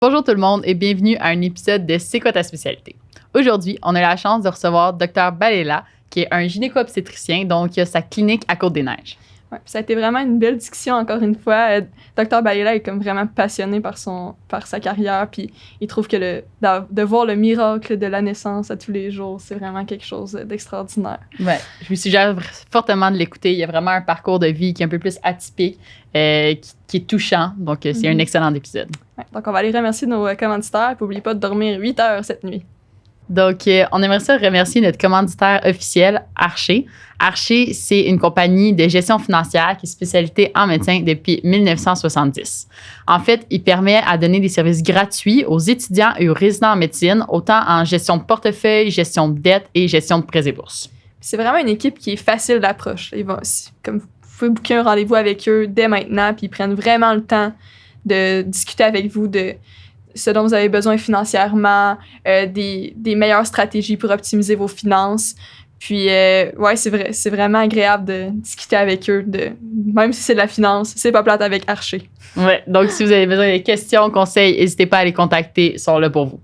Bonjour tout le monde et bienvenue à un épisode de C'est quoi ta spécialité? Aujourd'hui, on a la chance de recevoir Dr Balela, qui est un gynéco-obstétricien, donc il a sa clinique à Côte-des-Neiges. Ouais, ça a été vraiment une belle discussion, encore une fois. Dr Balela est comme vraiment passionné par sa carrière, puis il trouve que de voir le miracle de la naissance à tous les jours, c'est vraiment quelque chose d'extraordinaire. Ouais, je vous suggère fortement de l'écouter. Il y a vraiment un parcours de vie qui est un peu plus atypique, qui est touchant, donc c'est un excellent épisode. Ouais, donc on va aller remercier nos commanditaires, puis n'oubliez pas de dormir 8 heures cette nuit. Donc, on aimerait ça remercier notre commanditaire officiel, Archer. Archer, c'est une compagnie de gestion financière qui est spécialisée en médecin depuis 1970. En fait, il permet à donner des services gratuits aux étudiants et aux résidents en médecine, autant en gestion de portefeuille, gestion de dette et gestion de prêts et bourses. C'est vraiment une équipe qui est facile d'approche. Comme vous pouvez booker un rendez-vous avec eux dès maintenant, puis ils prennent vraiment le temps de discuter avec vous de ce dont vous avez besoin financièrement, des meilleures stratégies pour optimiser vos finances. Puis, ouais, c'est vraiment agréable de discuter avec eux, même si c'est de la finance, c'est pas plate avec Archer. Ouais, donc si vous avez besoin de questions, conseils, n'hésitez pas à les contacter, ils sont là pour vous.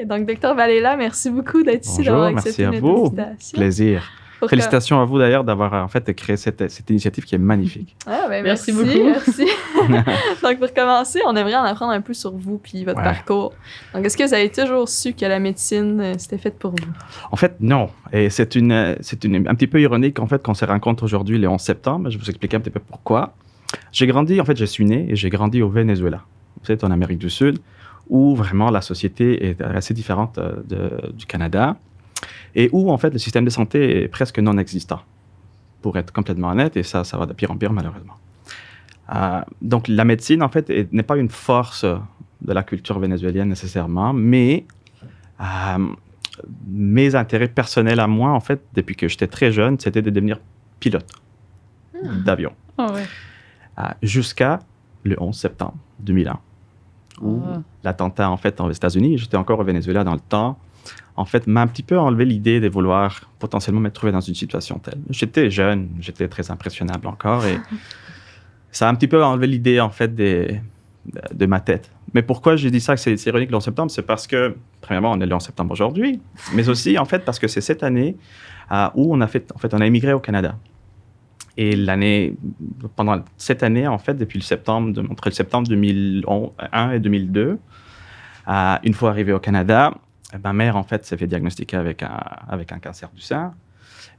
Donc, Dr Balela, merci beaucoup d'être ici, d'avoir accepté notre invitation. Merci à vous. Plaisir. Félicitations à vous d'ailleurs d'avoir en fait créé cette initiative qui est magnifique. Ah, ben merci beaucoup. Merci. Donc, pour commencer, on aimerait en apprendre un peu sur vous puis votre parcours. Donc, est-ce que vous avez toujours su que la médecine, c'était faite pour vous? En fait, non. Et c'est un petit peu ironique en fait qu'on se rencontre aujourd'hui le 11 septembre. Je vais vous expliquer un petit peu pourquoi. Je suis né et j'ai grandi au Venezuela. Vous êtes en Amérique du Sud, où vraiment la société est assez différente du Canada et où en fait le système de santé est presque non existant, pour être complètement honnête, et ça va de pire en pire malheureusement. Donc la médecine en fait n'est pas une force de la culture vénézuélienne nécessairement, mais mes intérêts personnels à moi en fait depuis que j'étais très jeune, c'était de devenir pilote d'avion. Oh, ouais. Jusqu'à le 11 septembre 2001. Où l'attentat, en fait, aux États-Unis, j'étais encore au Venezuela dans le temps, en fait, m'a un petit peu enlevé l'idée de vouloir potentiellement me trouver dans une situation telle. J'étais jeune, j'étais très impressionnable encore, et ça a un petit peu enlevé l'idée, en fait, de ma tête. Mais pourquoi j'ai dit ça, que c'est ironique le 11 septembre? C'est parce que, premièrement, on est le 11 septembre aujourd'hui, mais aussi, en fait, parce que c'est cette année où on a immigré au Canada. Et pendant cette année, en fait, depuis entre le septembre 2001 et 2002, une fois arrivé au Canada, ma mère, en fait, s'est fait diagnostiquer avec un cancer du sein.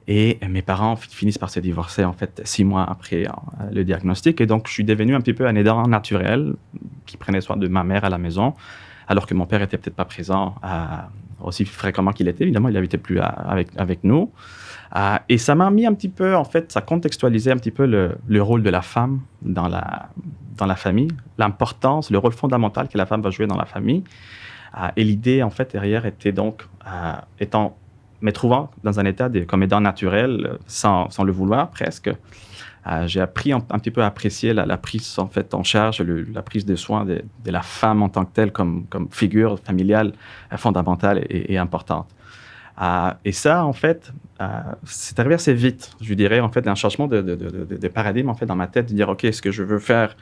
Et mes parents finissent par se divorcer, en fait, 6 mois après le diagnostic. Et donc, je suis devenu un petit peu un aidant naturel qui prenait soin de ma mère à la maison, alors que mon père n'était peut-être pas présent aussi fréquemment qu'il était. Évidemment, il n'habitait plus avec nous. Et ça m'a mis un petit peu, en fait, ça contextualisait un petit peu le rôle de la femme dans la famille, l'importance, le rôle fondamental que la femme va jouer dans la famille. Et l'idée, en fait, derrière était donc, me trouvant dans un état comme aidant naturel, sans le vouloir presque, j'ai appris un petit peu à apprécier la prise en fait en charge, la prise de soins de la femme en tant que telle, comme figure familiale fondamentale et importante. Et ça, en fait, c'est arrivé assez vite, je dirais, en fait, un changement de paradigme, en fait, dans ma tête, de dire, OK, est-ce que je veux faire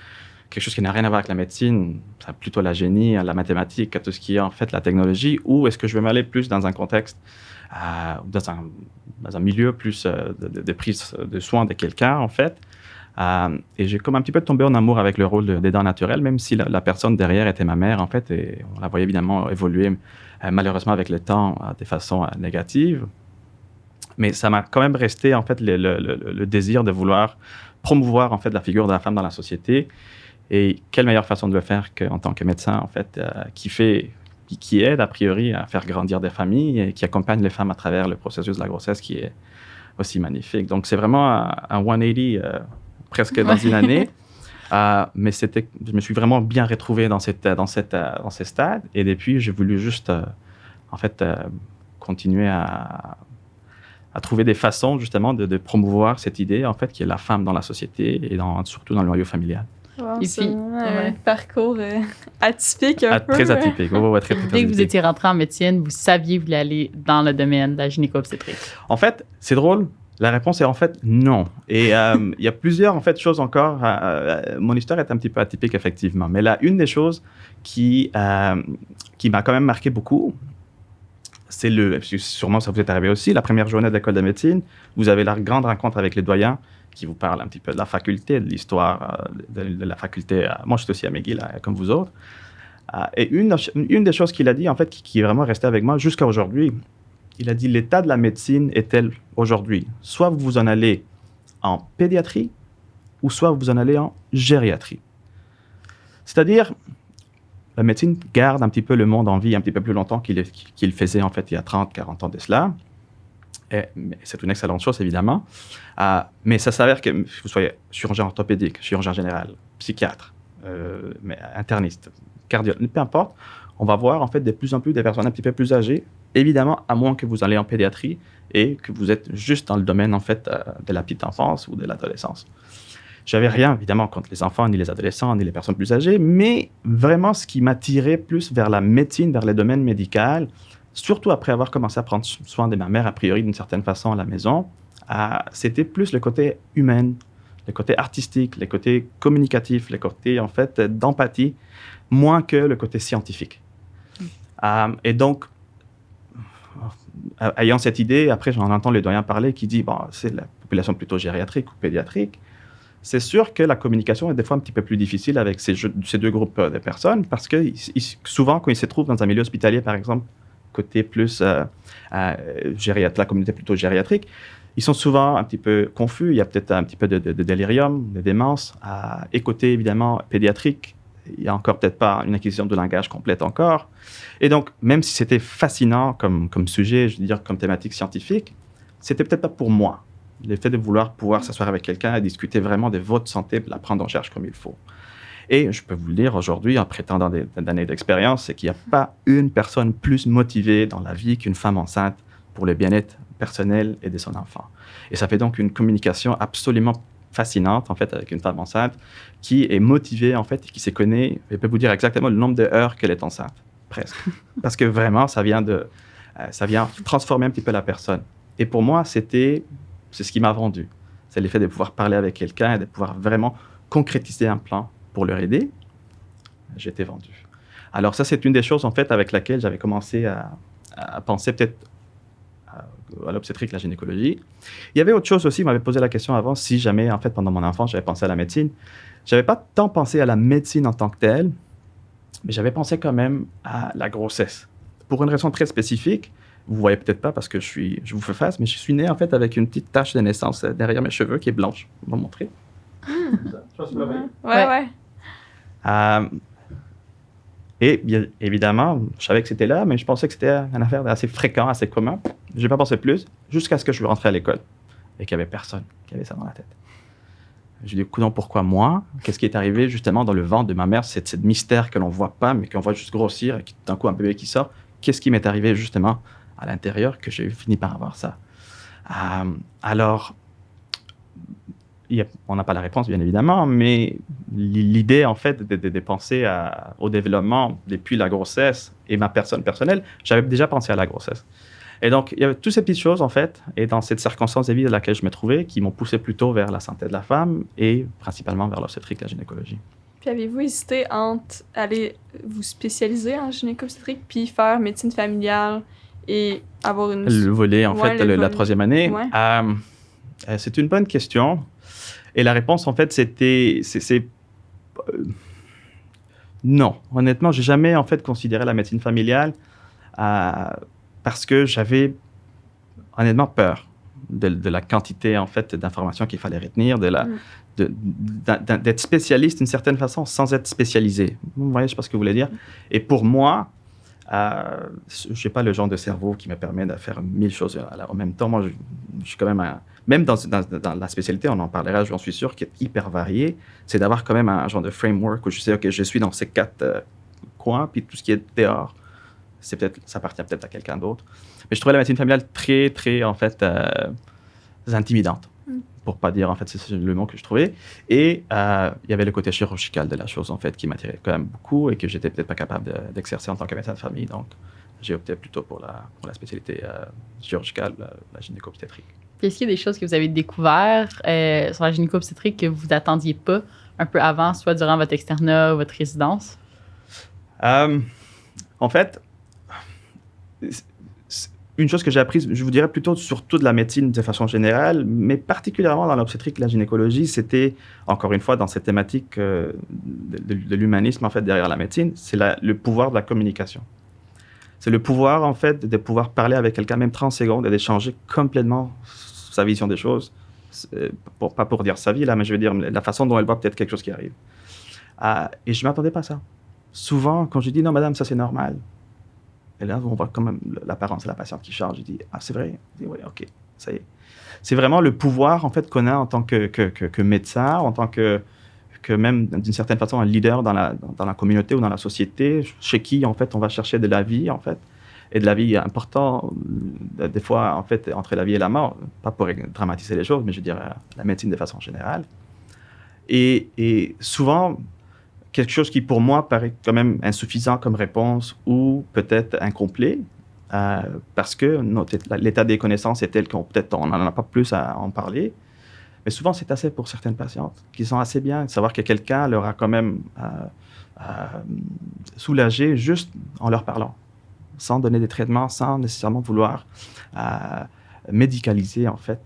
quelque chose qui n'a rien à voir avec la médecine, ça plutôt la génie, la mathématique, tout ce qui est, en fait, la technologie, ou est-ce que je veux m'aller plus dans un contexte, dans un milieu plus de prise de soins de quelqu'un, en fait. Et j'ai comme un petit peu tombé en amour avec le rôle d'aidant naturel, même si la personne derrière était ma mère, en fait, et on la voyait évidemment évoluer malheureusement avec le temps de façon négative. Mais ça m'a quand même resté, en fait, le désir de vouloir promouvoir, en fait, la figure de la femme dans la société. Et quelle meilleure façon de le faire qu'en tant que médecin, en fait, qui aide, a priori, à faire grandir des familles et qui accompagne les femmes à travers le processus de la grossesse qui est aussi magnifique. Donc, c'est vraiment un 180 presque dans une année. Mais je me suis vraiment bien retrouvé dans ces stades. Et depuis, j'ai voulu juste, continuer à trouver des façons, justement, de promouvoir cette idée, en fait, qui est la femme dans la société et surtout dans le noyau familial. Wow, Et c'est puis, un parcours atypique un peu. Très atypique. Ouais, très Dès que vous atypique. étiez rentré en médecine, vous saviez que vous voulez aller dans le domaine de la gynéco-obstétrique. En fait, c'est drôle. La réponse est en fait non. Et il y a plusieurs en fait, choses encore. Mon histoire est un petit peu atypique, effectivement. Mais là, une des choses qui m'a quand même marqué beaucoup, c'est sûrement ça vous est arrivé aussi, la première journée de l'école de médecine, vous avez la grande rencontre avec les doyens qui vous parlent un petit peu de la faculté, de l'histoire de la faculté. Moi, je suis aussi à McGill, comme vous autres. Et une des choses qu'il a dit, en fait, qui est vraiment restée avec moi jusqu'à aujourd'hui, il a dit, l'état de la médecine est tel aujourd'hui. Soit vous en allez en pédiatrie, ou soit vous en allez en gériatrie. C'est-à-dire, la médecine garde un petit peu le monde en vie un petit peu plus longtemps qu'il faisait, en fait, il y a 30, 40 ans de cela. Mais c'est une excellente chose, évidemment. Mais ça s'avère que vous soyez chirurgien orthopédique, chirurgien général, psychiatre, interniste, cardiologue, peu importe, on va voir en fait de plus en plus des personnes un petit peu plus âgées, évidemment, à moins que vous allez en pédiatrie et que vous êtes juste dans le domaine en fait de la petite enfance ou de l'adolescence. J'avais rien, évidemment, contre les enfants, ni les adolescents, ni les personnes plus âgées, mais vraiment ce qui m'attirait plus vers la médecine, vers le domaine médical, surtout après avoir commencé à prendre soin de ma mère, a priori, d'une certaine façon à la maison, c'était plus le côté humain, le côté artistique, le côté communicatif, le côté, en fait, d'empathie, moins que le côté scientifique. Et donc, ayant cette idée, après, j'en entends le doyen parler qui dit, bon, c'est la population plutôt gériatrique ou pédiatrique. C'est sûr que la communication est des fois un petit peu plus difficile avec ces deux groupes de personnes parce que souvent, quand ils se trouvent dans un milieu hospitalier, par exemple, côté plus la communauté plutôt gériatrique, ils sont souvent un petit peu confus. Il y a peut-être un petit peu de délirium, de démence. Et côté, évidemment, pédiatrique, il n'y a encore peut-être pas une acquisition de langage complète encore. Et donc, même si c'était fascinant comme sujet, je veux dire, comme thématique scientifique, c'était peut-être pas pour moi. Le fait de vouloir pouvoir s'asseoir avec quelqu'un et discuter vraiment de votre santé, la prendre en charge comme il faut. Et je peux vous le dire aujourd'hui, en prétendant des années d'expérience, c'est qu'il n'y a pas une personne plus motivée dans la vie qu'une femme enceinte pour le bien-être personnel et de son enfant. Et ça fait donc une communication absolument fascinante, en fait, avec une femme enceinte qui est motivée, en fait, et qui se connaît. Elle peut vous dire exactement le nombre d'heures qu'elle est enceinte, presque. Parce que vraiment, ça vient transformer un petit peu la personne. Et pour moi, c'est ce qui m'a vendu. C'est l'effet de pouvoir parler avec quelqu'un et de pouvoir vraiment concrétiser un plan pour leur aider. J'étais vendu. Alors ça, c'est une des choses, en fait, avec laquelle j'avais commencé à penser peut-être à l'obstétrique, la gynécologie. Il y avait autre chose aussi, il m'avait posé la question avant, si jamais, en fait, pendant mon enfance, j'avais pensé à la médecine. Je n'avais pas tant pensé à la médecine en tant que telle, mais j'avais pensé quand même à la grossesse. Pour une raison très spécifique, vous ne voyez peut-être pas parce que je vous fais face, mais je suis né, en fait, avec une petite tache de naissance derrière mes cheveux qui est blanche. Je vais vous montrer. Ouais. Et bien évidemment, je savais que c'était là, mais je pensais que c'était une affaire assez fréquente, assez commun. Je n'ai pas pensé plus, jusqu'à ce que je rentrais à l'école et qu'il n'y avait personne qui avait ça dans la tête. Je lui ai dit, écoute, pourquoi moi? Qu'est-ce qui est arrivé justement dans le ventre de ma mère? C'est ce mystère que l'on ne voit pas, mais qu'on voit juste grossir et d'un coup un bébé qui sort. Qu'est-ce qui m'est arrivé justement à l'intérieur que j'ai fini par avoir ça? Alors, on n'a pas la réponse, bien évidemment, mais l'idée, en fait, de penser au développement depuis la grossesse et ma personne personnelle, j'avais déjà pensé à la grossesse. Et donc, il y avait toutes ces petites choses, en fait, et dans cette circonstance de vie dans laquelle je me trouvais, qui m'ont poussé plutôt vers la santé de la femme et principalement vers l'obstétrique, la gynécologie. Puis avez-vous hésité entre aller vous spécialiser en gynéco-obstétrique puis faire médecine familiale et avoir une... Le volet, en fait, la troisième année. Ouais. C'est une bonne question. Et la réponse, en fait, non. Honnêtement, j'ai jamais, en fait, considéré la médecine familiale parce que j'avais, honnêtement, peur de la quantité, en fait, d'informations qu'il fallait retenir, d'être spécialiste d'une certaine façon sans être spécialisé. Vous voyez, je ne sais pas ce que vous voulez dire. Et pour moi, je n'ai pas le genre de cerveau qui me permet de faire 1000 choses en même temps. Moi, je suis quand même... Même dans la spécialité, on en parlera, j'en suis sûr, qui est hyper variée, c'est d'avoir quand même un genre de framework où je sais, OK, je suis dans ces 4 coins, puis tout ce qui est dehors, ça appartient peut-être à quelqu'un d'autre. Mais je trouvais la médecine familiale très, très, en fait, intimidante pour pas dire, en fait, c'est le mot que je trouvais. Et il y avait le côté chirurgical de la chose, en fait, qui m'attirait quand même beaucoup et que j'étais peut-être pas capable d'exercer en tant que médecin de famille. Donc, j'ai opté plutôt pour la spécialité chirurgicale, la gynéco-obstétrique. Est-ce qu'il y a des choses que vous avez découvertes sur la gynéco-obstétrique que vous attendiez pas un peu avant, soit durant votre externat ou votre résidence? En fait, une chose que j'ai apprise, je vous dirais plutôt surtout de la médecine de façon générale, mais particulièrement dans l'obstétrique et la gynécologie, c'était, encore une fois, dans cette thématique de l'humanisme, en fait, derrière la médecine, c'est le pouvoir de la communication. C'est le pouvoir, en fait, de pouvoir parler avec quelqu'un, même 30 secondes, et d'échanger complètement sa vision des choses. Pas pour dire sa vie, là, mais je veux dire la façon dont elle voit peut-être quelque chose qui arrive. Et je ne m'attendais pas à ça. Souvent, quand je dis « Non, madame, ça c'est normal », et là, on voit quand même l'apparence de la patiente qui change. Je dis « Ah, c'est vrai ?» Je dis « Oui, OK, ça y est. » C'est vraiment le pouvoir, en fait, qu'on a en tant que médecin, en tant que même, d'une certaine façon, un leader dans la communauté ou dans la société, chez qui, en fait, on va chercher de la vie, en fait, et de la vie importante, des fois, en fait, entre la vie et la mort, pas pour dramatiser les choses, mais je dirais la médecine de façon générale. Et souvent, quelque chose qui, pour moi, paraît quand même insuffisant comme réponse ou peut-être incomplet, parce que l'état des connaissances est tel qu'on n'en a pas plus à en parler. Mais souvent, c'est assez pour certaines patientes qui sont assez bien de savoir que quelqu'un leur a quand même soulagé juste en leur parlant, sans donner des traitements, sans nécessairement vouloir médicaliser, en fait,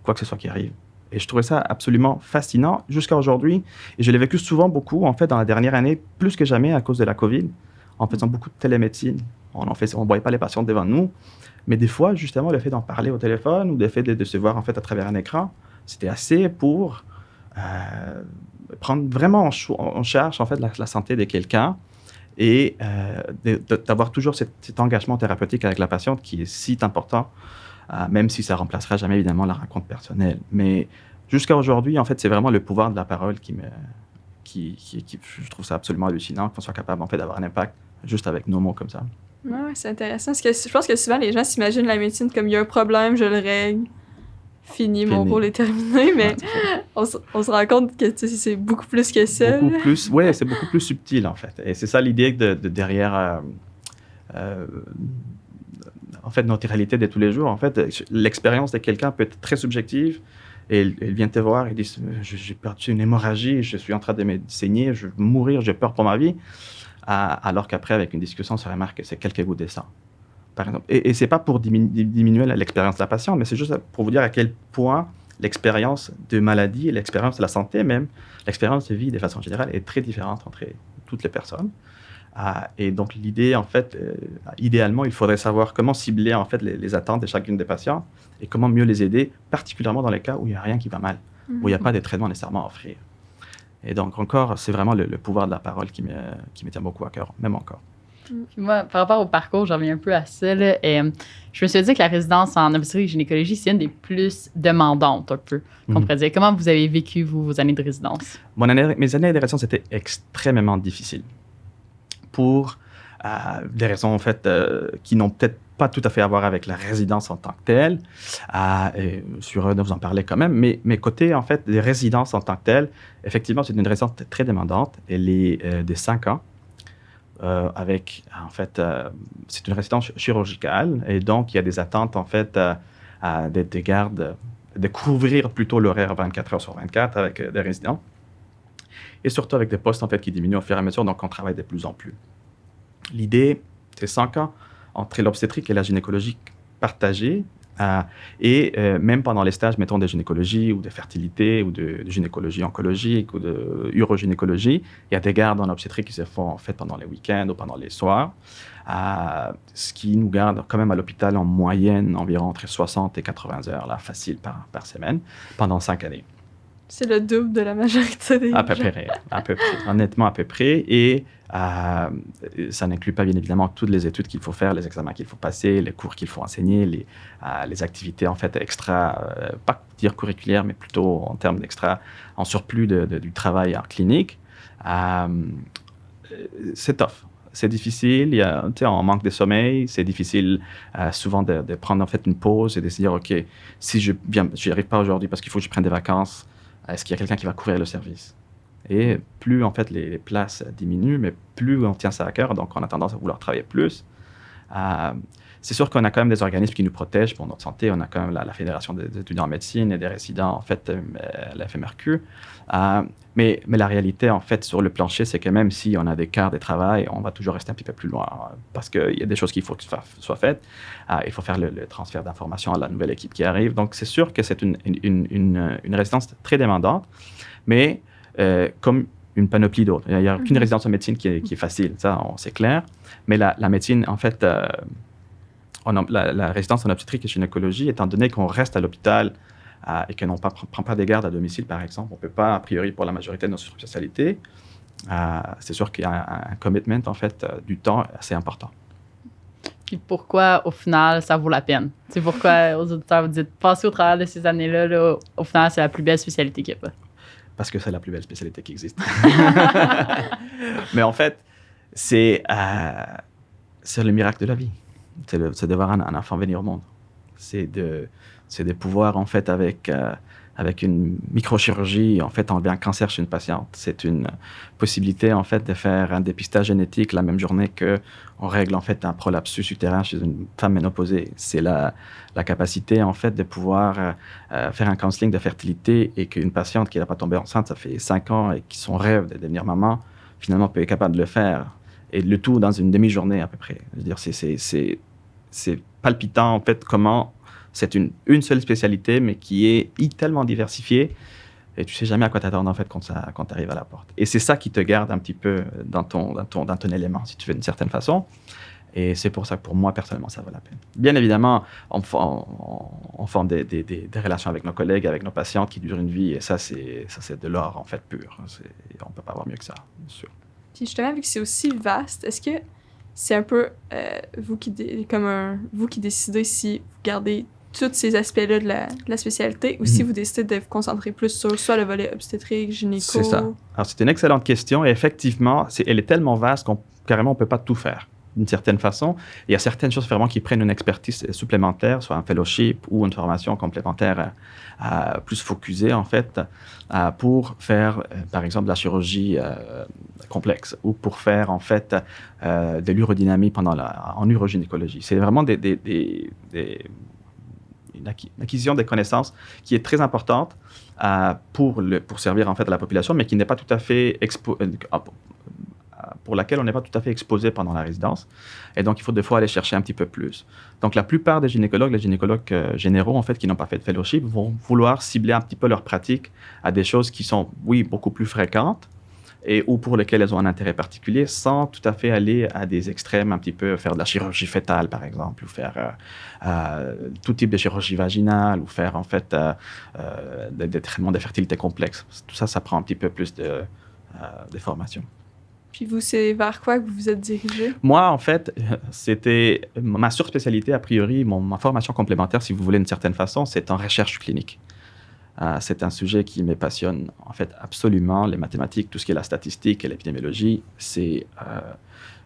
quoi que ce soit qui arrive. Et je trouvais ça absolument fascinant jusqu'à aujourd'hui. Et je l'ai vécu souvent beaucoup, en fait, dans la dernière année, plus que jamais à cause de la COVID, en faisant beaucoup de télémédecine. On ne voyait pas les patients devant nous. Mais des fois, justement, le fait d'en parler au téléphone ou le fait de se voir, en fait, à travers un écran, c'était assez pour prendre vraiment en charge, en fait, la santé de quelqu'un et d'avoir toujours cet engagement thérapeutique avec la patiente qui est si important, même si ça ne remplacera jamais, évidemment, la rencontre personnelle. Mais jusqu'à aujourd'hui, en fait, c'est vraiment le pouvoir de la parole je trouve ça absolument hallucinant, qu'on soit capable, en fait, d'avoir un impact juste avec nos mots comme ça. Ouais, c'est intéressant. Parce que je pense que souvent, les gens s'imaginent la médecine comme il y a un problème, je le règle. Fini, mon rôle est terminé, mais on se rend compte que c'est beaucoup plus que ça. Oui, c'est beaucoup plus subtil, en fait. Et c'est ça l'idée de derrière, en fait, notre réalité de tous les jours. En fait, l'expérience de quelqu'un peut être très subjective. Et il vient te voir et dit « J'ai perdu une hémorragie, je suis en train de me saigner, je vais mourir, j'ai peur pour ma vie. » Alors qu'après, avec une discussion, on se remarque que c'est quelques gouttes de sang. Par exemple. Et ce n'est pas pour diminuer l'expérience de la patiente, mais c'est juste pour vous dire à quel point l'expérience de maladie et l'expérience de la santé même, l'expérience de vie de façon générale est très différente entre toutes les personnes. Et donc l'idée, en fait, idéalement, il faudrait savoir comment cibler en fait les attentes de chacune des patients et comment mieux les aider, particulièrement dans les cas où il n'y a rien qui va mal, où il n'y a pas de traitement nécessairement à offrir. Et donc encore, c'est vraiment le pouvoir de la parole qui me tient beaucoup à cœur, même encore. Puis moi, par rapport au parcours, j'en reviens un peu à ça. Là, je me suis dit que la résidence en obstétrique et gynécologie, c'est une des plus demandantes, un peu, qu'on pourrait dire. Comment vous avez vécu, vos années de résidence? Mes années de résidence étaient extrêmement difficiles pour des raisons, en fait, qui n'ont peut-être pas tout à fait à voir avec la résidence en tant que telle. Et je suis heureux de vous en parler quand même. Mais côté, en fait, des résidences en tant que telle, effectivement, c'est une résidence très demandante. Elle est de 5 ans. En fait, c'est une résidence chirurgicale et donc il y a des attentes, en fait, des gardes, de couvrir plutôt l'horaire 24 heures sur 24 avec des résidents et surtout avec des postes, en fait, qui diminuent au fur et à mesure, donc on travaille de plus en plus. L'idée, c'est 5 ans entre l'obstétrique et la gynécologie partagée et même pendant les stages, mettons, de gynécologie ou de fertilité ou de gynécologie oncologique ou de urogynécologie, il y a des gardes en obstétrique qui se font, en fait, pendant les week-ends ou pendant les soirs, ce qui nous garde quand même à l'hôpital en moyenne environ entre 60 et 80 heures, là, facile par semaine, pendant 5 années. C'est le double de la majorité des gens. À peu près, honnêtement à peu près. Et ça n'inclut pas, bien évidemment, toutes les études qu'il faut faire, les examens qu'il faut passer, les cours qu'il faut enseigner, les activités, en fait, extra, pas dire curriculaires, mais plutôt en termes d'extra, en surplus du travail en clinique. C'est tough. c'est difficile. On manque de sommeil. C'est difficile souvent de prendre en fait une pause et de se dire, OK, si je n'y arrive pas aujourd'hui parce qu'il faut que je prenne des vacances, est-ce qu'il y a quelqu'un qui va couvrir le service? Et plus en fait les places diminuent, mais plus on tient ça à cœur, donc on a tendance à vouloir travailler plus. C'est sûr qu'on a quand même des organismes qui nous protègent pour notre santé. On a quand même la Fédération des étudiants en médecine et des résidents, en fait, la FMRQ. Mais la réalité, en fait, sur le plancher, c'est que même si on a des quarts de travail, on va toujours rester un petit peu plus loin parce qu'il y a des choses qu'il faut que soient faites. Il faut faire le transfert d'informations à la nouvelle équipe qui arrive. Donc, c'est sûr que c'est une résidence très demandante, mais comme une panoplie d'autres. Il n'y a aucune résidence en médecine qui est facile, ça, c'est clair. Mais la médecine, en fait, la résidence en obstétrique et gynécologie, étant donné qu'on reste à l'hôpital et qu'on ne prend pas des gardes à domicile, par exemple, on ne peut pas, a priori, pour la majorité de nos spécialités, c'est sûr qu'il y a un commitment, en fait, du temps assez important. Puis pourquoi, au final, ça vaut la peine? C'est pourquoi, aux auditeurs, vous dites, passer au travers de ces années-là, là, au final, c'est la plus belle spécialité qu'il n'y a pas. Parce que c'est la plus belle spécialité qui existe. Mais en fait, c'est le miracle de la vie. C'est de voir un enfant venir au monde. C'est de pouvoir, en fait, avec une microchirurgie, en fait, enlever un cancer chez une patiente. C'est une possibilité, en fait, de faire un dépistage génétique la même journée qu'on règle, en fait, un prolapsus utérin chez une femme ménopausée. C'est la capacité, en fait, de pouvoir faire un counseling de fertilité et qu'une patiente qui n'a pas tombé enceinte, ça fait 5 ans et qui son rêve de devenir maman, finalement, peut être capable de le faire. Et le tout dans une demi-journée, à peu près. Je veux dire, c'est palpitant, en fait, comment c'est une seule spécialité, mais qui est tellement diversifiée, et tu ne sais jamais à quoi t'attendre, en fait, quand tu arrives à la porte. Et c'est ça qui te garde un petit peu dans ton élément, si tu veux, d'une certaine façon. Et c'est pour ça que, pour moi, personnellement, ça vaut la peine. Bien évidemment, on forme des relations avec nos collègues, avec nos patientes qui durent une vie, et ça, c'est de l'or, en fait, pur. On ne peut pas avoir mieux que ça, bien sûr. Puis justement, vu que c'est aussi vaste, est-ce que c'est un peu vous qui décidez si vous gardez tous ces aspects-là de la spécialité ou si vous décidez de vous concentrer plus sur soit le volet obstétrique, gynéco? C'est ça. Alors, c'est une excellente question et effectivement, elle est tellement vaste qu'on carrément, on ne peut pas tout faire. D'une certaine façon, il y a certaines choses vraiment qui prennent une expertise supplémentaire, soit un fellowship ou une formation complémentaire plus focusée, en fait, pour faire, par exemple, de la chirurgie complexe ou pour faire, en fait, de l'urodynamie en urogynécologie. C'est vraiment une acquisition des connaissances qui est très importante pour servir, en fait, à la population, mais qui n'est pas tout à fait pour laquelle on n'est pas tout à fait exposé pendant la résidence. Et donc, il faut des fois aller chercher un petit peu plus. Donc, la plupart des gynécologues, les gynécologues généraux, en fait, qui n'ont pas fait de fellowship, vont vouloir cibler un petit peu leur pratique à des choses qui sont, oui, beaucoup plus fréquentes ou pour lesquelles elles ont un intérêt particulier, sans tout à fait aller à des extrêmes, un petit peu faire de la chirurgie fœtale, par exemple, ou faire tout type de chirurgie vaginale, ou faire, en fait, des traitements de fertilité complexes. Tout ça, ça prend un petit peu plus de formation. Puis vous, c'est vers quoi que vous vous êtes dirigé? Moi, en fait, c'était ma surspécialité, a priori, ma formation complémentaire, si vous voulez, d'une certaine façon, c'est en recherche clinique. C'est un sujet qui me passionne, en fait, absolument. Les mathématiques, tout ce qui est la statistique et l'épidémiologie, c'est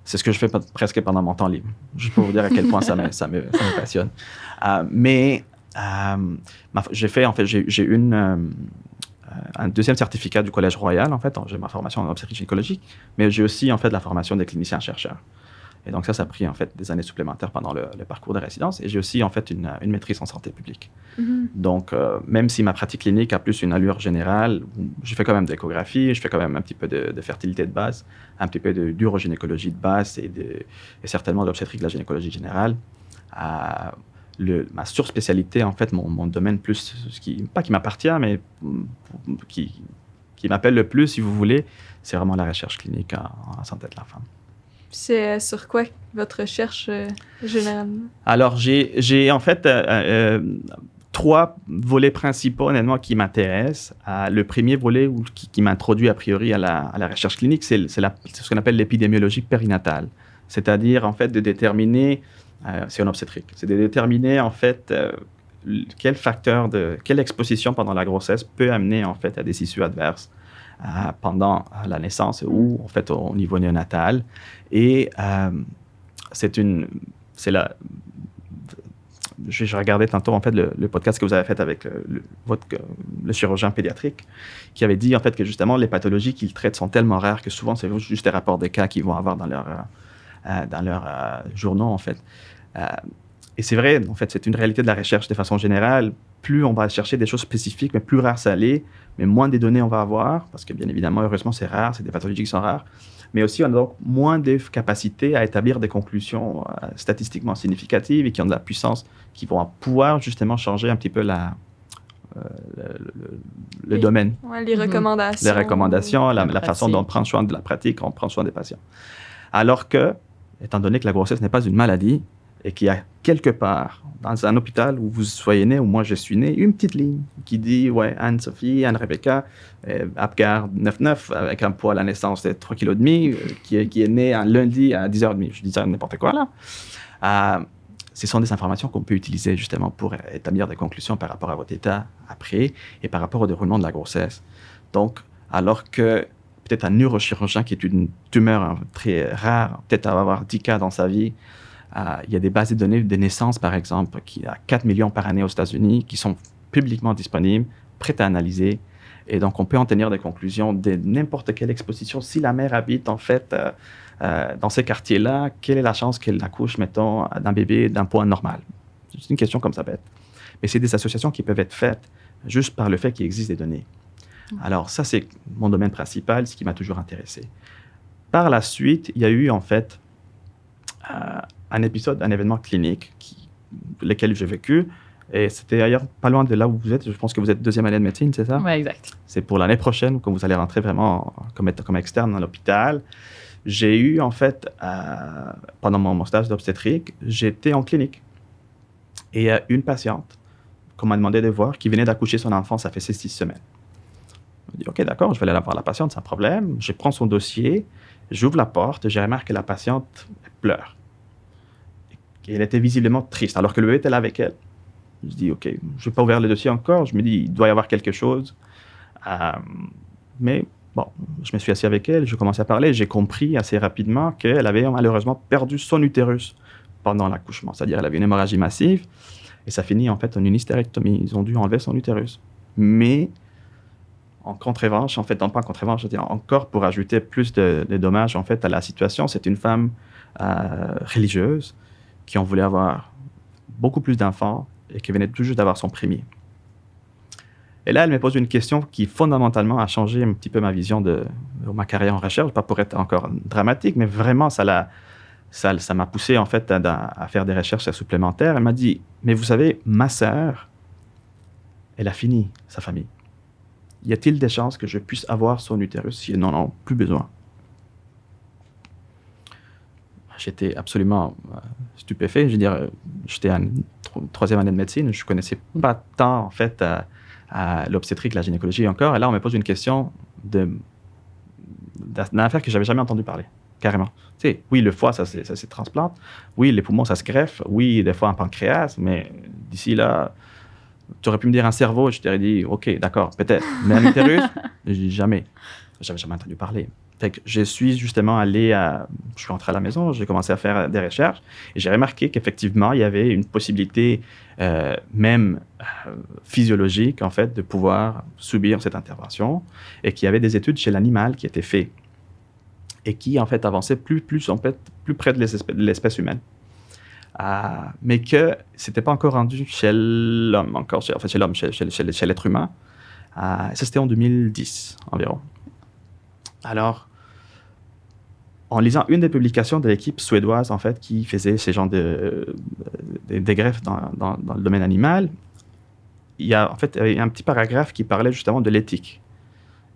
ce que je fais presque pendant mon temps libre. Je peux vous dire à quel point ça me passionne. J'ai un deuxième certificat du Collège Royal, en fait. J'ai ma formation en obstétrique gynécologique, mais j'ai aussi, en fait, la formation des cliniciens-chercheurs. Et donc, ça a pris, en fait, des années supplémentaires pendant le parcours de résidence. Et j'ai aussi, en fait, une maîtrise en santé publique. Mm-hmm. Donc, même si ma pratique clinique a plus une allure générale, je fais quand même d'échographie, je fais quand même un petit peu de fertilité de base, un petit peu d'urogynécologie de base et certainement d'obstétrique de la gynécologie générale. Ma surspécialité, en fait, mon domaine plus, pas qui m'appartient, mais qui m'appelle le plus, si vous voulez, c'est vraiment la recherche clinique en santé de la femme. C'est sur quoi votre recherche généralement? Alors, j'ai en fait 3 volets principaux, honnêtement, qui m'intéressent. Le premier volet qui m'introduit a priori à la recherche clinique, c'est ce qu'on appelle l'épidémiologie périnatale. C'est-à-dire, en fait, de déterminer, c'est en obstétrique, c'est de déterminer, en fait, quelle exposition pendant la grossesse peut amener, en fait, à des issues adverses pendant la naissance ou en fait au niveau néonatal. Et je regardais tantôt en fait le podcast que vous avez fait avec le chirurgien pédiatrique qui avait dit en fait que justement les pathologies qu'il traite sont tellement rares que souvent c'est juste des rapports de cas qu'ils vont avoir dans leurs journaux en fait. Et c'est vrai, en fait, c'est une réalité de la recherche de façon générale. Plus on va chercher des choses spécifiques, mais plus rare ça l'est, mais moins des données on va avoir, parce que bien évidemment, heureusement, c'est rare, c'est des pathologies qui sont rares, mais aussi on a donc moins de capacité à établir des conclusions statistiquement significatives et qui ont de la puissance, qui vont pouvoir justement changer un petit peu le domaine. Ouais, les recommandations. Les recommandations, la façon dont on prend soin de la pratique, on prend soin des patients. Alors que, étant donné que la grossesse n'est pas une maladie, et qu'il y a quelque part, dans un hôpital où vous soyez né, où moi je suis né, une petite ligne qui dit, ouais, Anne-Sophie, Anne-Rebecca, Apgar 9-9, avec un poids à la naissance de 3,5 kg, qui est né un lundi à 10h30. Je disais n'importe quoi là. Ce sont des informations qu'on peut utiliser justement pour établir des conclusions par rapport à votre état après et par rapport au déroulement de la grossesse. Donc, alors que peut-être un neurochirurgien qui est une tumeur très rare, peut-être avoir 10 cas dans sa vie, il y a des bases de données de naissance, par exemple, qui a 4 millions par année aux États-Unis, qui sont publiquement disponibles, prêtes à analyser. Et donc, on peut en tenir des conclusions de n'importe quelle exposition. Si la mère habite, en fait, dans ces quartiers-là, quelle est la chance qu'elle accouche, mettons, d'un bébé d'un poids normal? C'est une question comme ça bête. Mais c'est des associations qui peuvent être faites juste par le fait qu'il existe des données. Alors, ça, c'est mon domaine principal, ce qui m'a toujours intéressé. Par la suite, il y a eu, en fait, un événement clinique, lequel j'ai vécu. Et c'était ailleurs, pas loin de là où vous êtes. Je pense que vous êtes deuxième année de médecine, c'est ça? Oui, exact. C'est pour l'année prochaine, quand vous allez rentrer vraiment comme externe dans l'hôpital. J'ai eu, en fait, pendant mon stage d'obstétrique, j'étais en clinique. Et il y a une patiente qu'on m'a demandé de voir qui venait d'accoucher son enfant, ça fait 6 semaines. Je me dis, OK, d'accord, je vais aller voir la patiente, sans problème. Je prends son dossier, j'ouvre la porte, je remarque que la patiente pleure. Et elle était visiblement triste, alors que le bébé était là avec elle. Je dis, OK, je ne vais pas ouvrir le dossier encore. Je me dis, il doit y avoir quelque chose. Mais bon, je me suis assis avec elle, je commençais à parler. J'ai compris assez rapidement qu'elle avait malheureusement perdu son utérus pendant l'accouchement. C'est-à-dire, elle avait une hémorragie massive et ça finit en fait en une hystérectomie. Ils ont dû enlever son utérus. Mais en contre-revanche, en fait, non pas en contre-revanche, je veux dire encore pour ajouter plus de dommages en fait à la situation, c'est une femme religieuse qui en voulait avoir beaucoup plus d'enfants et qui venait tout juste d'avoir son premier. Et là, elle me pose une question qui fondamentalement a changé un petit peu ma vision de ma carrière en recherche, pas pour être encore dramatique, mais vraiment ça m'a poussé en fait à faire des recherches supplémentaires. Elle m'a dit, mais vous savez, ma sœur, elle a fini sa famille. Y a-t-il des chances que je puisse avoir son utérus si elles n'en ont plus besoin? J'étais absolument stupéfait. Je veux dire, j'étais en troisième année de médecine. Je ne connaissais pas tant, en fait, à l'obstétrique, la gynécologie encore. Et là, on me pose une question d'une affaire que je n'avais jamais entendu parler, carrément. Tu sais, oui, le foie, ça se transplante. Oui, les poumons, ça se greffe. Oui, des fois, un pancréas. Mais d'ici là, tu aurais pu me dire un cerveau. Je t'aurais dit, OK, d'accord, peut-être. Mais un utérus, jamais. Je n'avais jamais entendu parler. Fait que je suis justement je suis rentré à la maison, j'ai commencé à faire des recherches et j'ai remarqué qu'effectivement, il y avait une possibilité même physiologique, en fait, de pouvoir subir cette intervention et qu'il y avait des études chez l'animal qui étaient faites et qui, en fait, avançaient plus près de l'espèce humaine. Mais que ce n'était pas encore rendu chez l'homme, chez l'être humain. Ça, c'était en 2010 environ. Alors, en lisant une des publications de l'équipe suédoise, en fait, qui faisait ces genres de greffes dans le domaine animal, il y a en fait un petit paragraphe qui parlait justement de l'éthique.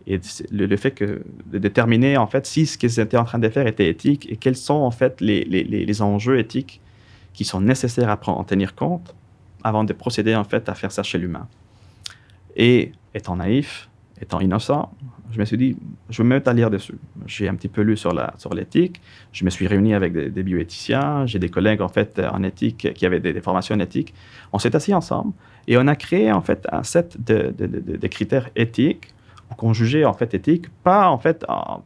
Et le fait de déterminer, en fait, si ce qu'ils étaient en train de faire était éthique et quels sont, en fait, les enjeux éthiques qui sont nécessaires à en tenir compte avant de procéder, en fait, à faire ça chez l'humain. Et étant naïf, étant innocent, je me suis dit, je vais me mettre à lire dessus. J'ai un petit peu lu sur l'éthique. Je me suis réuni avec des bioéthiciens. J'ai des collègues, en fait, en éthique qui avaient des formations en éthique. On s'est assis ensemble et on a créé, en fait, un set de critères éthiques qu'on jugeait en fait éthique, pas en fait en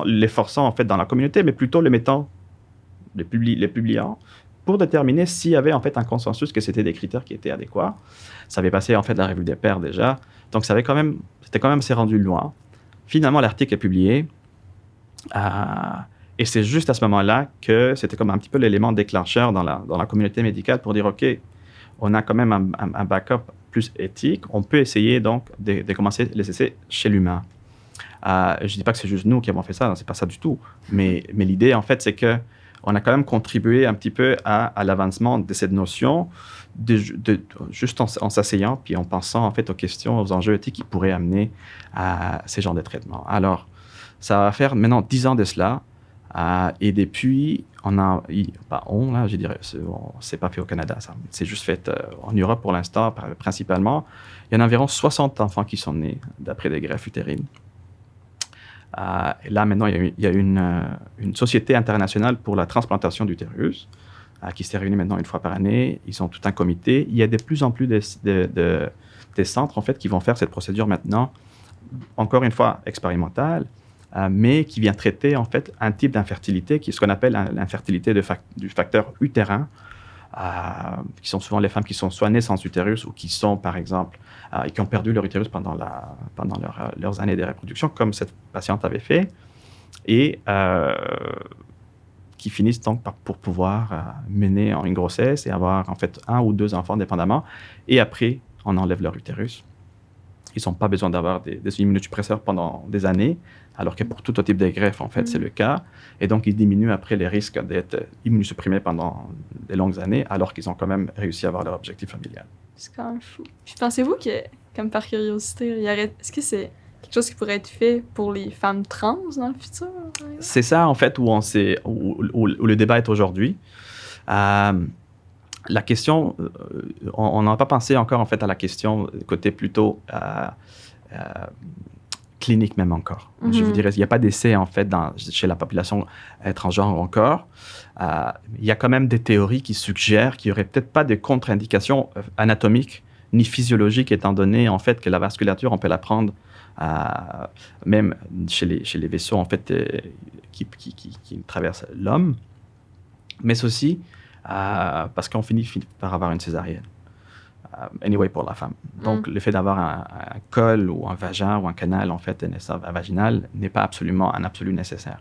les forçant en fait dans la communauté, mais plutôt les publiant pour déterminer s'il y avait en fait un consensus que c'était des critères qui étaient adéquats. Ça avait passé en fait la revue des pairs déjà, donc c'était quand même assez rendu loin. Finalement, l'article est publié. Et c'est juste à ce moment-là que c'était comme un petit peu l'élément déclencheur dans la communauté médicale pour dire, OK, on a quand même un backup plus éthique. On peut essayer donc de commencer les essais chez l'humain. Je ne dis pas que c'est juste nous qui avons fait ça, ce n'est pas ça du tout. Mais l'idée, en fait, c'est qu'on a quand même contribué un petit peu à l'avancement de cette notion juste en s'asseyant puis en pensant en fait aux questions, aux enjeux éthiques qui pourraient amener à ces genres de traitements. Alors, ça va faire maintenant 10 ans de cela. Et depuis, je dirais, c'est pas fait au Canada, ça. C'est juste fait en Europe pour l'instant, principalement. Il y en a environ 60 enfants qui sont nés d'après des greffes utérines. Et là, maintenant, il y a une société internationale pour la transplantation d'utérus qui s'est réunie maintenant une fois par année. Ils ont tout un comité. Il y a de plus en plus des centres, en fait, qui vont faire cette procédure maintenant, encore une fois, expérimentale, mais qui vient traiter en fait un type d'infertilité qui est ce qu'on appelle l'infertilité du facteur utérin, qui sont souvent les femmes qui sont soit nées sans utérus ou qui sont, par exemple, et qui ont perdu leur utérus pendant leurs années de reproduction, comme cette patiente avait fait, et qui finissent donc pour pouvoir mener une grossesse et avoir en fait 1 ou 2 enfants dépendamment, et après, on enlève leur utérus. Ils n'ont pas besoin d'avoir des immunosuppresseurs pendant des années, alors que pour tout type de greffe, en fait, c'est le cas. Et donc, ils diminuent après les risques d'être immunosupprimés pendant des longues années, alors qu'ils ont quand même réussi à avoir leur objectif familial. C'est quand même fou. Puis pensez-vous que, comme par curiosité, est-ce que c'est quelque chose qui pourrait être fait pour les femmes trans dans le futur? C'est ça, en fait, où le débat est aujourd'hui. La question, on n'a pas pensé encore en fait à la question côté plutôt clinique même encore. Mm-hmm. Je vous dirais, il n'y a pas d'essai en fait chez la population transgenre encore. Il y a quand même des théories qui suggèrent qu'il n'y aurait peut-être pas de contre-indications anatomiques ni physiologiques, étant donné en fait que la vasculature, on peut la prendre même chez les vaisseaux en fait qui traversent l'homme, mais c'est aussi parce qu'on finit par avoir une césarienne. Anyway, pour la femme. Donc, le fait d'avoir un col ou un vagin ou un canal, en fait, vaginal n'est pas absolument un absolu nécessaire.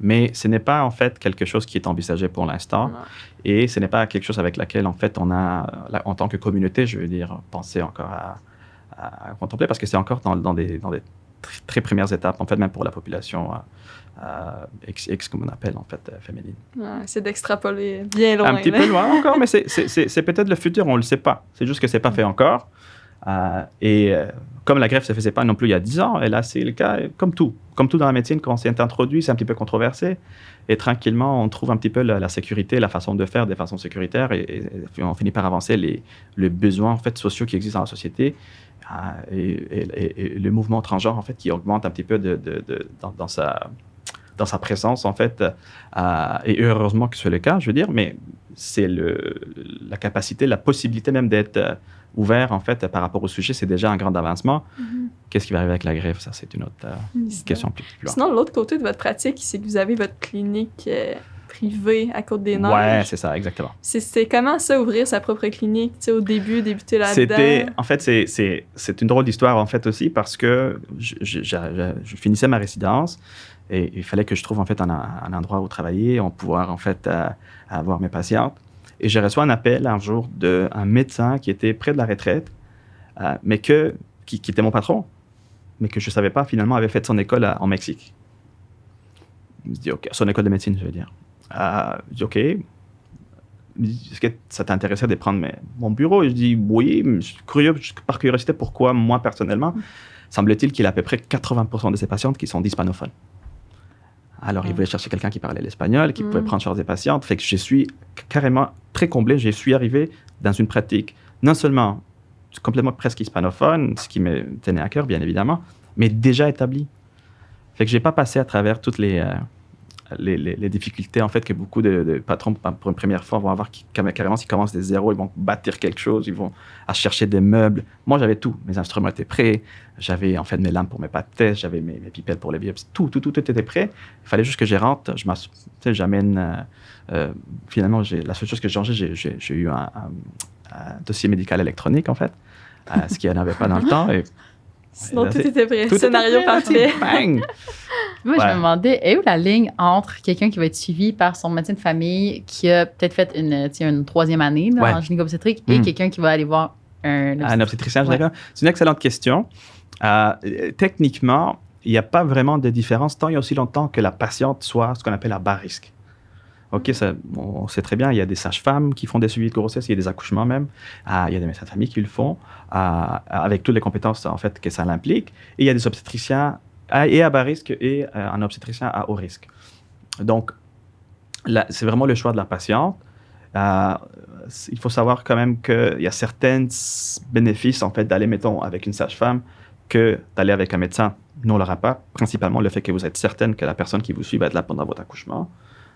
Mais ce n'est pas, en fait, quelque chose qui est envisagé pour l'instant. Non. Et ce n'est pas quelque chose avec laquelle, en fait, on a, en tant que communauté, je veux dire, pensé encore à contempler, parce que c'est encore dans des très premières étapes, en fait, même pour la population X, comme on appelle, en fait, féminine. Ouais, c'est d'extrapoler bien loin. Un petit peu loin encore, mais c'est peut-être le futur, on ne le sait pas. C'est juste que ce n'est pas fait encore. Comme la greffe ne se faisait pas non plus il y a 10 ans, et là, c'est le cas, comme tout dans la médecine, quand c'est introduit, c'est un petit peu controversé. Et tranquillement, on trouve un petit peu la sécurité, la façon de faire de façon sécuritaire, et on finit par avancer les besoins, en fait, sociaux qui existent dans la société. Et le mouvement transgenre, en fait, qui augmente un petit peu dans sa présence, en fait, et heureusement que c'est le cas, je veux dire, mais c'est la capacité, la possibilité même d'être ouvert, en fait, par rapport au sujet, c'est déjà un grand avancement. Mm-hmm. Qu'est-ce qui va arriver avec la greffe? Ça, c'est une autre question plus loin. Sinon, l'autre côté de votre pratique, c'est que vous avez votre clinique privée à Côte-des-Neiges. Ouais, c'est ça, exactement. C'est comment ça, ouvrir sa propre clinique, tu sais, au début, débuter là-dedans? En fait, c'est une drôle d'histoire, en fait, aussi, parce que je finissais ma résidence et il fallait que je trouve, en fait, un endroit où travailler, pour pouvoir, en fait, avoir mes patientes. Et j'ai reçu un appel un jour d'un médecin qui était près de la retraite, mais qui était mon patron, mais que je ne savais pas, finalement, avait fait son école en Mexique. Je me dis, OK, son école de médecine, je veux dire. Je dis, OK, est-ce que ça t'intéressait de prendre mon bureau? Et je dis, oui, je suis curieux, par curiosité, pourquoi moi, personnellement? Semble-t-il qu'il y a à peu près 80% de ses patientes qui sont d'hispanophones. Alors, il voulait chercher quelqu'un qui parlait l'espagnol, qui pouvait prendre charge des patientes. Fait que je suis carrément très comblé. Je suis arrivé dans une pratique, non seulement complètement presque hispanophone, ce qui me tenait à cœur, bien évidemment, mais déjà établie. Fait que je n'ai pas passé à travers toutes les les difficultés en fait que beaucoup de patrons pour une première fois vont avoir, carrément s'ils commencent des zéros, ils vont bâtir quelque chose, ils vont à chercher des meubles. Moi, j'avais tout. Mes instruments étaient prêts. J'avais en fait mes lampes pour mes pâtes, j'avais mes pipelles pour les biopsies. Tout était prêt. Il fallait juste que je rentre. J'amène. Finalement, la seule chose que j'ai changé, j'ai eu un dossier médical électronique en fait, ce qu'il n'y en avait pas dans le temps. Et sinon, tout était prêt. Scénario parfait. Bang! Moi, je me demandais, est où la ligne entre quelqu'un qui va être suivi par son médecin de famille qui a peut-être fait une troisième année en gynéco-obstétrique et quelqu'un qui va aller voir un obstétricien? C'est une excellente question. Techniquement, il n'y a pas vraiment de différence tant il y a aussi longtemps que la patiente soit ce qu'on appelle à bas risque. OK, on sait très bien, il y a des sages-femmes qui font des suivis de grossesse, il y a des accouchements même, il y a des médecins de famille qui le font, avec toutes les compétences en fait que ça l'implique. Et il y a des obstétriciens et à bas risque et un obstétricien à haut risque. Donc, là, c'est vraiment le choix de la patiente. Il faut savoir quand même qu'il y a certains bénéfices en fait d'aller, mettons, avec une sage-femme que d'aller avec un médecin. Nous, on l'aura pas. Principalement, le fait que vous êtes certaine que la personne qui vous suit va être là pendant votre accouchement.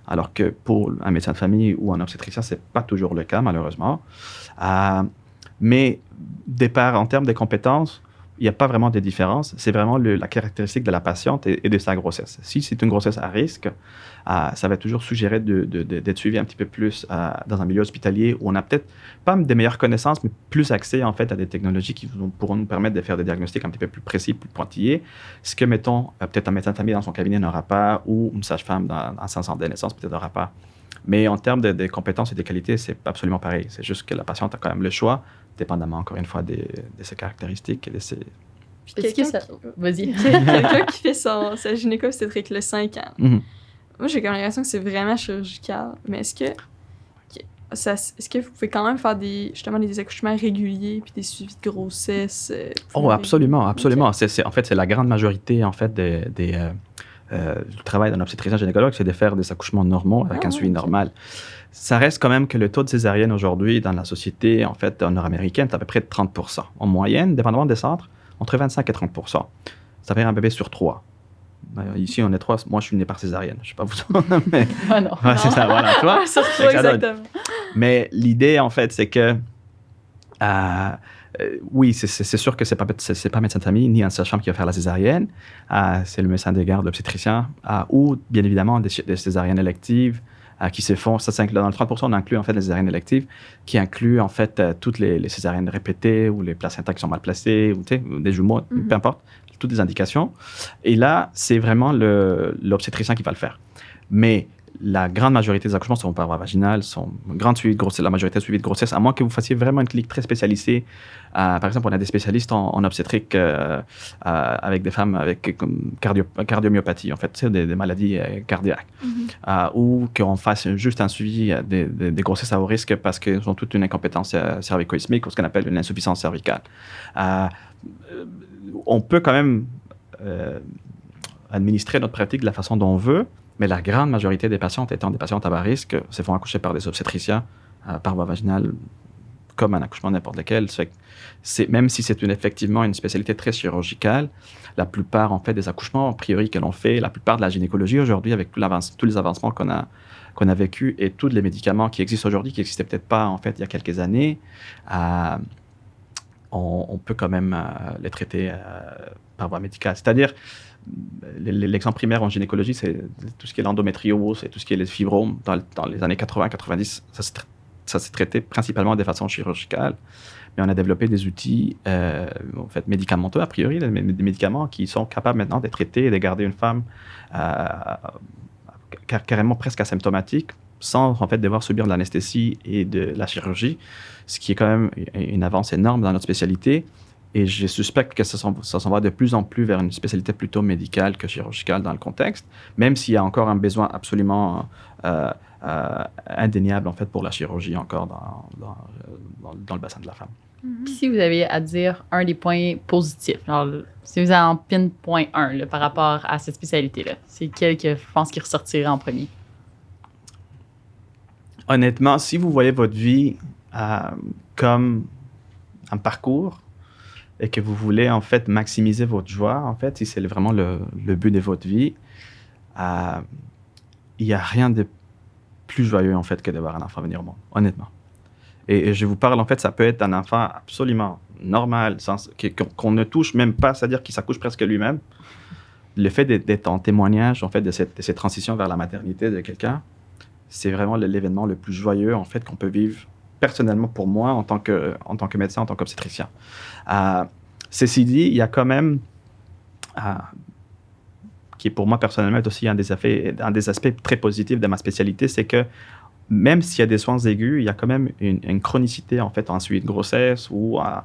Alors que pour un médecin de famille ou un obstétricien, ce n'est pas toujours le cas, malheureusement. Mais départ, en termes de compétences, il n'y a pas vraiment de différence. C'est vraiment la caractéristique de la patiente et de sa grossesse. Si c'est une grossesse à risque, ça va toujours suggérer d'être suivi un petit peu plus dans un milieu hospitalier où on n'a peut-être pas des meilleures connaissances, mais plus accès en fait à des technologies qui pourront nous permettre de faire des diagnostics un petit peu plus précis, plus pointillés. Ce que, mettons, peut-être un médecin de famille dans son cabinet n'aura pas ou une sage-femme dans son centre de naissance peut-être n'aura pas. Mais en termes de compétences et de qualité, c'est absolument pareil. C'est juste que la patiente a quand même le choix, dépendamment, encore une fois, de ses caractéristiques et de ses... Vas-y. Quelqu'un qui fait sa gynéco-obstétrique le 5 ans. Mm-hmm. Moi, j'ai comme l'impression que c'est vraiment chirurgical. Mais est-ce que vous pouvez quand même faire des accouchements réguliers puis des suivis de grossesse? Absolument. Okay. En fait, c'est la grande majorité, en fait, du travail d'un obstétricien gynécologue, c'est de faire des accouchements normaux avec un suivi normal. Ça reste quand même que le taux de césarienne aujourd'hui dans la société, en fait, nord-américaine, c'est à peu près de 30%. En moyenne, dépendamment des centres, entre 25 et 30%. Ça veut dire un bébé sur 3. Ici, on est 3. Moi, je suis né par césarienne. Je ne sais pas vous. Mais... non. C'est ça, voilà. Tu vois? Sur 3, exactement. Mais l'idée, en fait, c'est que... oui, c'est sûr que c'est pas médecin de famille ni un sage-femme qui va faire la césarienne. C'est le médecin de garde, l'obstétricien, ou bien évidemment des césariennes électives qui se font. Ça dans le 30%, on inclut en fait les césariennes électives qui incluent en fait toutes les césariennes répétées ou les placentas qui sont mal placés ou des jumeaux, peu importe, toutes les indications. Et là, c'est vraiment l'obstétricien qui va le faire. Mais la grande majorité des accouchements sont par voie vaginale, sont grande suivi de grossesse, la majorité suivi de grossesse, à moins que vous fassiez vraiment une clinique très spécialisée. Par exemple, on a des spécialistes en obstétrique avec des femmes avec cardiomyopathie, en fait, c'est des maladies cardiaques, ou qu'on fasse juste un suivi des grossesses à haut risque parce qu'elles ont toute une incompétence cervico-ismique ou ce qu'on appelle une insuffisance cervicale. On peut quand même administrer notre pratique de la façon dont on veut, mais la grande majorité des patientes étant des patientes à bas risque se font accoucher par des obstétriciens par voie vaginale, comme un accouchement n'importe lequel. Même si c'est effectivement une spécialité très chirurgicale, la plupart en fait des accouchements, a priori, que l'on fait, la plupart de la gynécologie aujourd'hui, avec tous les avancements qu'on a vécus et tous les médicaments qui existent aujourd'hui, qui n'existaient peut-être pas en fait il y a quelques années, on peut quand même les traiter par voie médicale. C'est-à-dire, l'exemple primaire en gynécologie, c'est tout ce qui est l'endométriose, c'est tout ce qui est les fibromes. Dans les années 80-90, ça s'est traité principalement de façon chirurgicale. Mais on a développé des outils en fait, médicamenteux, a priori, des médicaments qui sont capables maintenant de traiter et de garder une femme carrément presque asymptomatique, sans en fait devoir subir de l'anesthésie et de la chirurgie, ce qui est quand même une avance énorme dans notre spécialité. Et je suspecte que ça s'en va de plus en plus vers une spécialité plutôt médicale que chirurgicale dans le contexte, même s'il y a encore un besoin absolument indéniable en fait pour la chirurgie encore dans le bassin de la femme. Puis si vous aviez à dire un des points positifs, alors, si vous avez en pinpoint un par rapport à cette spécialité-là, c'est quel que je pense qui ressortirait en premier? Honnêtement, si vous voyez votre vie comme un parcours et que vous voulez en fait maximiser votre joie, en fait, si c'est vraiment le but de votre vie, il n'y a rien de plus joyeux, en fait, que de voir un enfant venir au monde, honnêtement. Et je vous parle, en fait, ça peut être un enfant absolument normal, qu'on ne touche même pas, c'est-à-dire qu'il s'accouche presque lui-même. Le fait d'être en témoignage, en fait, de cette transition vers la maternité de quelqu'un, c'est vraiment l'événement le plus joyeux, en fait, qu'on peut vivre personnellement pour moi en tant que médecin, en tant qu'obstétricien. Ceci dit, il y a quand même, qui pour moi personnellement est aussi un des aspects très positifs de ma spécialité, c'est que même s'il y a des soins aigus, il y a quand même une chronicité en fait en suivi de grossesse ou à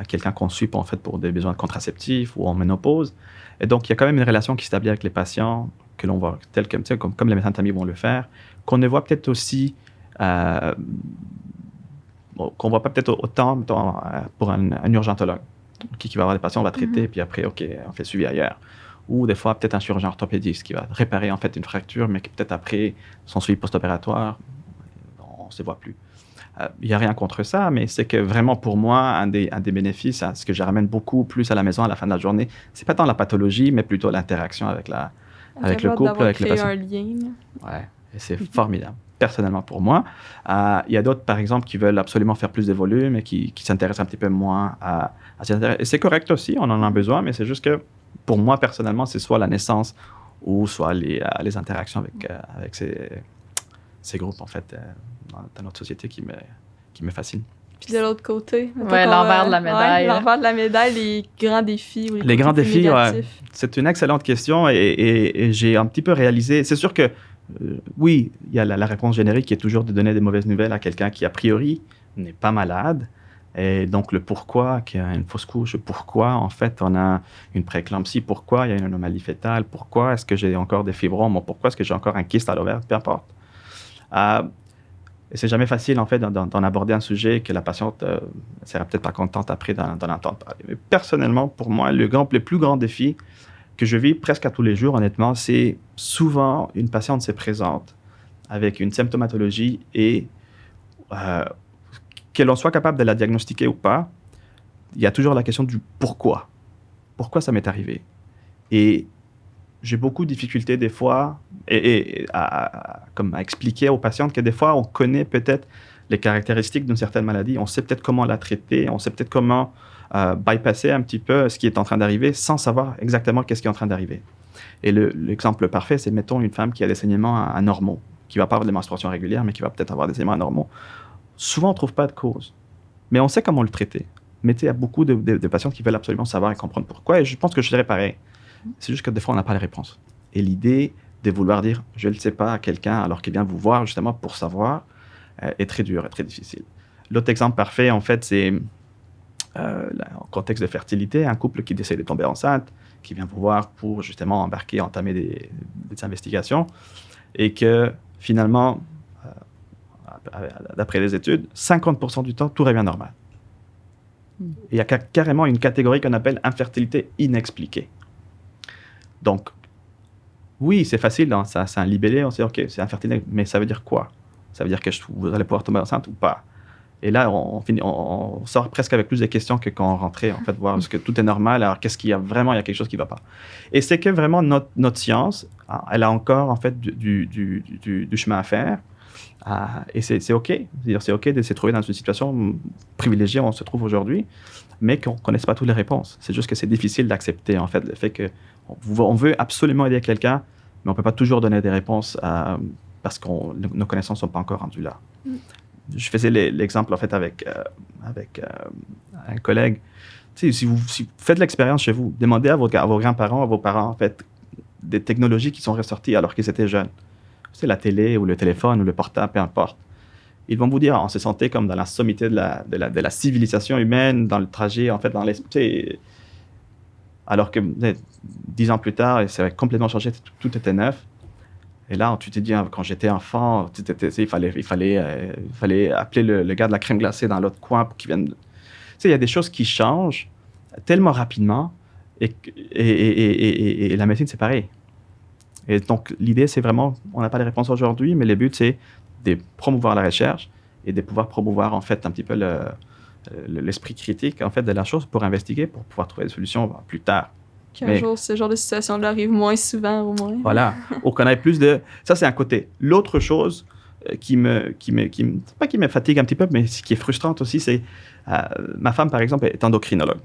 quelqu'un qu'on suit en fait pour des besoins contraceptifs ou en ménopause. Et donc, il y a quand même une relation qui s'établit avec les patients que l'on voit tel que, comme les médecins de famille vont le faire, qu'on ne voit peut-être aussi, qu'on voit pas peut-être autant pour un urgentologue qui va avoir des patients, on va traiter, puis après, OK, on fait le suivi ailleurs. Ou des fois, peut-être un chirurgien orthopédiste qui va réparer en fait une fracture, mais qui peut-être après son suivi post-opératoire, on ne se voit plus. Il n'y a rien contre ça, mais c'est que vraiment pour moi, un des bénéfices, ce que je ramène beaucoup plus à la maison à la fin de la journée, c'est pas tant la pathologie, mais plutôt l'interaction avec le couple, avec les patients. Un lien. Ouais, et c'est formidable. Personnellement pour moi. Il y a d'autres, par exemple, qui veulent absolument faire plus de volume et qui s'intéressent un petit peu moins à et c'est correct aussi, on en a besoin, mais c'est juste que pour moi, personnellement, c'est soit la naissance ou soit les interactions avec ces groupes, en fait, dans notre société qui me fascinent. Puis de l'autre côté, l'envers de la médaille. L'envers de la médaille, les grands défis ou les grands défis, ouais, c'est une excellente question et j'ai un petit peu réalisé. C'est sûr que oui, il y a la réponse générique qui est toujours de donner des mauvaises nouvelles à quelqu'un qui, a priori, n'est pas malade. Et donc, le pourquoi, qu'il y a une fausse couche, pourquoi, en fait, on a une prééclampsie, pourquoi il y a une anomalie fétale, pourquoi est-ce que j'ai encore des fibromes, pourquoi est-ce que j'ai encore un kyste à l'ovaire, peu importe. Et c'est jamais facile, en fait, d'en aborder un sujet que la patiente ne sera peut-être pas contente après d'en entendre parler. Mais personnellement, pour moi, le plus grand défi que je vis presque à tous les jours, honnêtement, c'est souvent une patiente se présente avec une symptomatologie et que l'on soit capable de la diagnostiquer ou pas, il y a toujours la question du pourquoi. Pourquoi ça m'est arrivé? Et j'ai beaucoup de difficultés des fois à expliquer aux patientes que des fois, on connaît peut-être les caractéristiques d'une certaine maladie, on sait peut-être comment la traiter, on sait peut-être comment bypasser un petit peu ce qui est en train d'arriver sans savoir exactement qu'est-ce qui est en train d'arriver. Et l'exemple parfait, c'est, mettons, une femme qui a des saignements anormaux, qui ne va pas avoir des menstruations régulières, mais qui va peut-être avoir des saignements anormaux. Souvent, on ne trouve pas de cause. Mais on sait comment le traiter. Mais il y a beaucoup de patients qui veulent absolument savoir et comprendre pourquoi. Et je pense que je dirais pareil. C'est juste que des fois, on n'a pas les réponses. Et l'idée de vouloir dire « je ne le sais pas » à quelqu'un alors qu'il vient vous voir justement pour savoir est très dur et très difficile. L'autre exemple parfait, en fait, c'est en contexte de fertilité, un couple qui décide de tomber enceinte, qui vient vous voir pour justement entamer des investigations et que finalement, d'après les études, 50% du temps, tout revient normal. Il y a carrément une catégorie qu'on appelle infertilité inexpliquée. Donc, oui, c'est facile, hein, c'est un libellé, on sait, OK, c'est infertilité, mais ça veut dire quoi? Ça veut dire que vous allez pouvoir tomber enceinte ou pas? Et là, on sort presque avec plus de questions que quand on rentrait, en fait, voir est-ce que tout est normal, alors qu'est-ce qu'il y a vraiment, il y a quelque chose qui ne va pas. Et c'est que vraiment, notre science, elle a encore, en fait, du chemin à faire. Et c'est OK. C'est-à-dire, c'est OK de se trouver dans une situation privilégiée où on se trouve aujourd'hui, mais qu'on ne connaisse pas toutes les réponses. C'est juste que c'est difficile d'accepter, en fait, le fait qu'on veut absolument aider quelqu'un, mais on ne peut pas toujours donner des réponses parce que nos connaissances ne sont pas encore rendues là. Je faisais l'exemple, en fait, avec un collègue. Tu sais, si vous faites l'expérience chez vous, demandez à vos grands-parents, à vos parents, en fait, des technologies qui sont ressorties alors qu'ils étaient jeunes. C'est la télé ou le téléphone ou le portable, peu importe. Ils vont vous dire, on se sentait comme dans la sommité de la civilisation humaine, dans le trajet, en fait, dans l'esprit. Alors que 10 ans plus tard, ça avait complètement changé, tout était neuf. Et là, tu t'es dit, quand j'étais enfant, il fallait appeler le gars de la crème glacée dans l'autre coin pour qu'il vienne. Tu sais, il y a des choses qui changent tellement rapidement et la médecine, c'est pareil. Et donc, l'idée, c'est vraiment, on n'a pas les réponses aujourd'hui, mais le but, c'est de promouvoir la recherche et de pouvoir promouvoir, en fait, un petit peu l'esprit critique, en fait, de la chose pour investiguer, pour pouvoir trouver des solutions plus tard. Qu'un jour, ce genre de situation-là arrive moins souvent, au moins. Voilà. Ou qu'on ait plus de... Ça, c'est un côté. L'autre chose pas qui me fatigue un petit peu, mais qui est frustrante aussi, c'est ma femme, par exemple, est endocrinologue.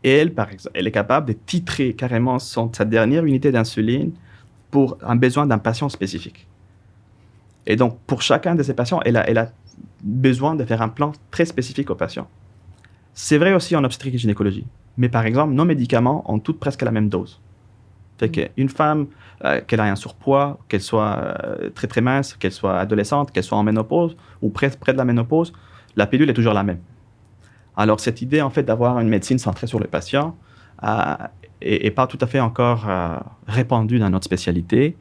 Et elle, par exemple, elle est capable de titrer carrément sa dernière unité d'insuline pour un besoin d'un patient spécifique. Et donc, pour chacun de ces patients, elle a besoin de faire un plan très spécifique au patient. C'est vrai aussi en obstétrique et gynécologie. Mais par exemple, nos médicaments ont toutes presque la même dose. Fait qu'une femme, qu'elle ait un surpoids, qu'elle soit très très mince, qu'elle soit adolescente, qu'elle soit en ménopause ou près de la ménopause, la pilule est toujours la même. Alors cette idée en fait d'avoir une médecine centrée sur le patient est pas tout à fait encore répandue dans notre spécialité.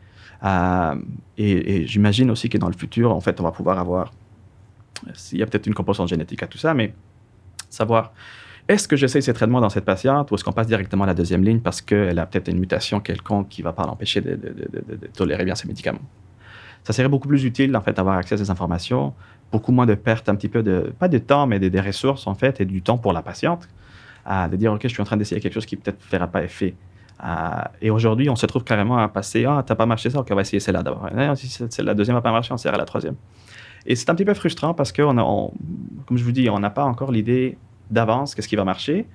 Et j'imagine aussi que dans le futur, en fait, on va pouvoir avoir, il y a peut-être une composante génétique à tout ça, mais savoir est-ce que j'essaie ces traitements dans cette patiente ou est-ce qu'on passe directement à la deuxième ligne parce qu'elle a peut-être une mutation quelconque qui ne va pas l'empêcher de tolérer bien ses médicaments. Ça serait beaucoup plus utile, en fait, d'avoir accès à ces informations, beaucoup moins de pertes, un petit peu pas de temps, mais des ressources, en fait, et du temps pour la patiente, de dire, OK, je suis en train d'essayer quelque chose qui peut-être ne fera pas effet. Et aujourd'hui, on se trouve carrément à passer, t'as pas marché ça, OK, on va essayer celle-là d'abord. Si la deuxième va pas marcher, on sert à la troisième. Et c'est un petit peu frustrant parce que, comme je vous dis, on n'a pas encore l'idée d'avance, qu'est-ce qui va marcher.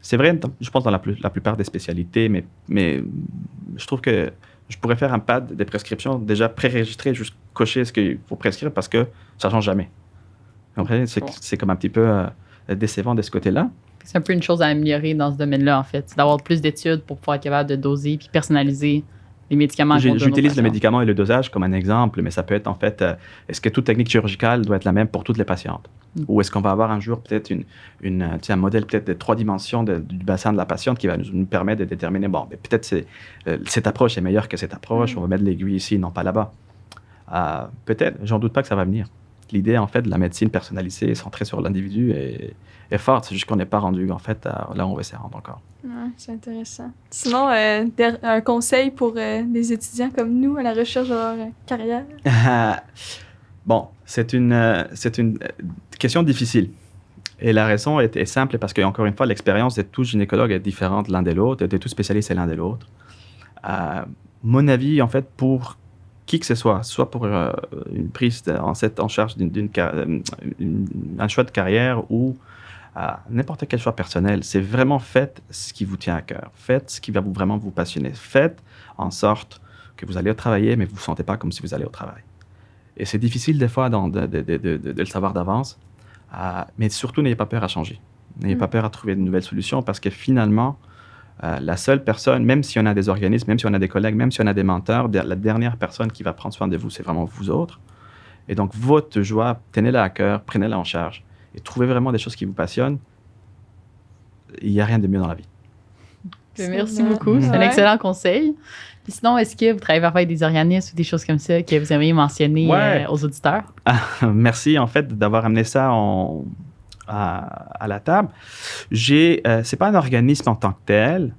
C'est vrai, je pense, dans la plupart des spécialités, mais je trouve que je pourrais faire un pad des prescriptions déjà préregistrées, juste cocher ce qu'il faut prescrire parce que ça ne change jamais. C'est comme un petit peu décevant de ce côté-là. C'est un peu une chose à améliorer dans ce domaine-là, en fait. C'est d'avoir plus d'études pour pouvoir être capable de doser puis personnaliser les médicaments. J'utilise le médicament et le dosage comme un exemple, mais ça peut être en fait, est-ce que toute technique chirurgicale doit être la même pour toutes les patientes? Ou est-ce qu'on va avoir un jour peut-être un modèle peut-être de 3 dimensions du bassin de la patiente qui va nous permettre de déterminer, bon, mais peut-être cette approche est meilleure que cette approche, on va mettre l'aiguille ici, non pas là-bas. Peut-être, j'en doute pas que ça va venir. L'idée, en fait, de la médecine personnalisée, centrée sur l'individu est forte. C'est juste qu'on n'est pas rendu, en fait, là où on veut s'y rendre encore. Ouais, c'est intéressant. Sinon, un conseil pour des étudiants comme nous à la recherche de leur carrière? Bon, c'est une question difficile. Et la raison est simple parce qu'encore une fois, l'expérience de tous gynécologues est différente l'un de l'autre, de tous spécialistes l'un de l'autre. Mon avis, en fait, pour qui que ce soit pour une prise en charge un choix de carrière ou n'importe quel choix personnel, c'est vraiment faites ce qui vous tient à cœur. Faites ce qui va vraiment vous passionner. Faites en sorte que vous allez travailler, mais vous ne vous sentez pas comme si vous allez au travail. Et c'est difficile des fois de le savoir d'avance, mais surtout, n'ayez pas peur à changer. N'ayez pas peur à trouver de nouvelles solutions parce que finalement, la seule personne, même si on a des organismes, même si on a des collègues, même si on a des menteurs, la dernière personne qui va prendre soin de vous, c'est vraiment vous autres. Et donc, votre joie, tenez-la à cœur, prenez-la en charge et trouvez vraiment des choses qui vous passionnent. Il n'y a rien de mieux dans la vie. Merci beaucoup. C'est un excellent conseil. Puis sinon, est-ce que vous travaillez parfois avec des organismes ou des choses comme ça que vous aimeriez mentionner aux auditeurs? Merci, en fait, d'avoir amené ça à la table. C'est pas un organisme en tant que tel.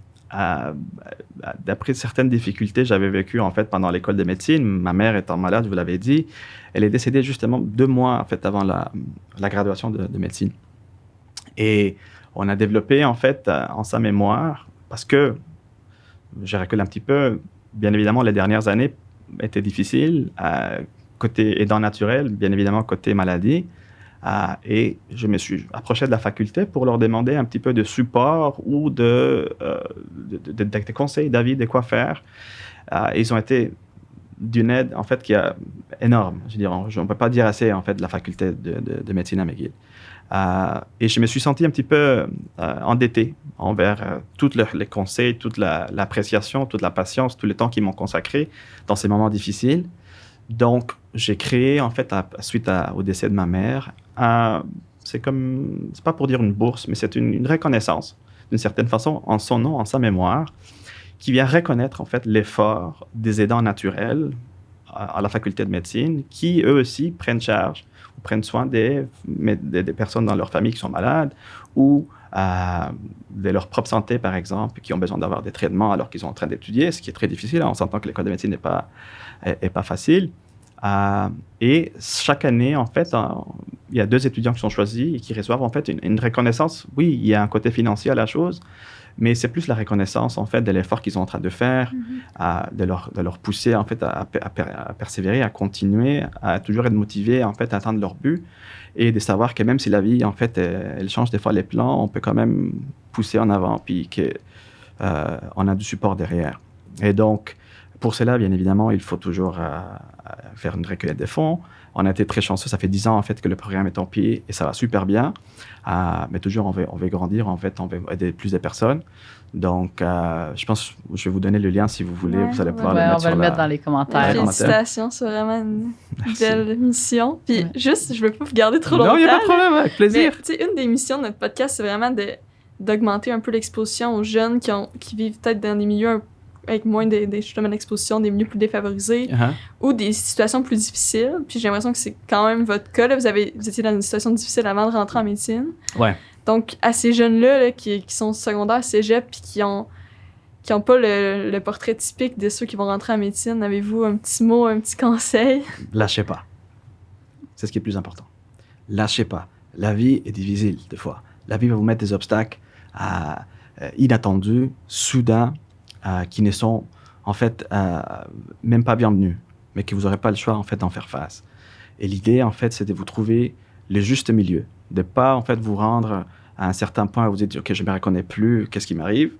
D'après certaines difficultés, j'avais vécu en fait pendant l'école de médecine. Ma mère étant malade, je vous l'avais dit, elle est décédée justement 2 mois en fait avant la graduation de médecine. Et on a développé en fait en sa mémoire, parce que je recule un petit peu. Bien évidemment, les dernières années étaient difficiles côté aidant naturel, bien évidemment côté maladie. Et je me suis approché de la faculté pour leur demander un petit peu de support ou de conseils, d'avis de quoi faire. Ils ont été d'une aide, en fait, qui est énorme. Je veux dire, on ne peut pas dire assez, en fait, de la faculté de médecine à McGill. Et je me suis senti un petit peu endetté envers tous les conseils, toute l'appréciation, toute la patience, tout le temps qu'ils m'ont consacré dans ces moments difficiles. Donc, j'ai créé, en fait, suite au décès de ma mère, c'est pas pour dire une bourse, mais c'est une reconnaissance, d'une certaine façon, en son nom, en sa mémoire, qui vient reconnaître, en fait, l'effort des aidants naturels à la faculté de médecine, qui, eux aussi, prennent charge ou prennent soin des personnes dans leur famille qui sont malades ou de leur propre santé, par exemple, qui ont besoin d'avoir des traitements alors qu'ils sont en train d'étudier, ce qui est très difficile. On s'entend que l'école de médecine n'est pas facile. Et chaque année, en fait, il y a 2 étudiants qui sont choisis et qui reçoivent, en fait, une reconnaissance. Oui, il y a un côté financier à la chose, Mais c'est plus la reconnaissance, en fait, de l'effort qu'ils sont en train de faire, de leur pousser, en fait, à persévérer, à continuer, à toujours être motivés, en fait, à atteindre leur but. Et de savoir que même si la vie, en fait, elle change des fois les plans, on peut quand même pousser en avant, puis qu'on a du support derrière. Et donc, pour cela, bien évidemment, il faut toujours faire une recueillette de fonds. On a été très chanceux, ça fait 10 ans en fait que le programme est en pied et ça va super bien. Mais toujours, on veut grandir, en fait, on veut aider plus de personnes. Donc, je pense, je vais vous donner le lien si vous voulez. Vous allez pouvoir le mettre on va le mettre dans les commentaires. Félicitations, c'est vraiment une belle mission. Puis juste, je ne veux pas vous garder trop longtemps. Non, il n'y a pas de problème, avec plaisir. Mais, une des missions de notre podcast, c'est vraiment d'augmenter un peu l'exposition aux jeunes qui vivent peut-être dans des milieux avec moins justement d'exposition, des milieux plus défavorisés ou des situations plus difficiles. Puis j'ai l'impression que c'est quand même votre cas. Là. Vous étiez dans une situation difficile avant de rentrer en médecine. Ouais. Donc, à ces jeunes-là là, qui sont secondaires, cégep, puis qui ont pas le portrait typique de ceux qui vont rentrer en médecine, avez-vous un petit mot, un petit conseil? Lâchez pas. C'est ce qui est le plus important. Lâchez pas. La vie est difficile, des fois. La vie va vous mettre des obstacles inattendus, soudains, qui ne sont en fait même pas bienvenus, mais que vous n'aurez pas le choix en fait d'en faire face. Et l'idée en fait, c'est de vous trouver le juste milieu, de pas en fait vous rendre à un certain point où vous dites ok, je me reconnais plus, qu'est-ce qui m'arrive,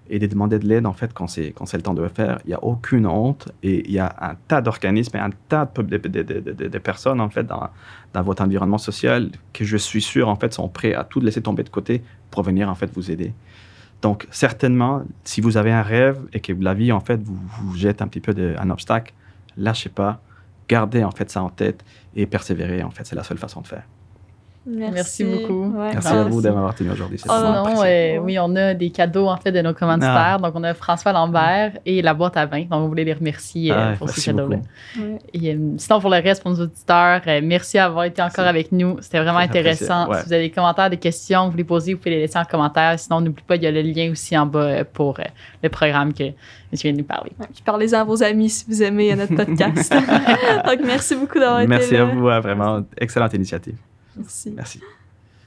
et de demander de l'aide en fait quand c'est le temps de le faire. Il y a aucune honte et il y a un tas d'organismes et un tas de personnes en fait dans votre environnement social que je suis sûr en fait sont prêts à tout laisser tomber de côté pour venir en fait vous aider. Donc, certainement, si vous avez un rêve et que la vie, en fait, vous jette un petit peu un obstacle, lâchez pas, gardez, en fait, ça en tête et persévérez, en fait, c'est la seule façon de faire. Merci beaucoup. Ouais, merci à vous d'avoir tenu aujourd'hui. Sinon, oui, on a des cadeaux, en fait, de nos commanditaires. Donc, on a François Lambert et la boîte à vin. Donc, on voulait les remercier pour ces cadeaux-là. Et sinon, pour le reste, pour nos auditeurs, merci d'avoir été encore avec nous. C'était vraiment intéressant. Si vous avez des commentaires, des questions, vous les posez, vous pouvez les laisser en commentaire. Sinon, n'oubliez pas, il y a le lien aussi en bas pour le programme que je viens de nous parler. Puis parlez-en à vos amis si vous aimez notre podcast. Donc, merci beaucoup d'avoir été là. Merci à vous, vraiment. Excellente initiative. Merci. Merci.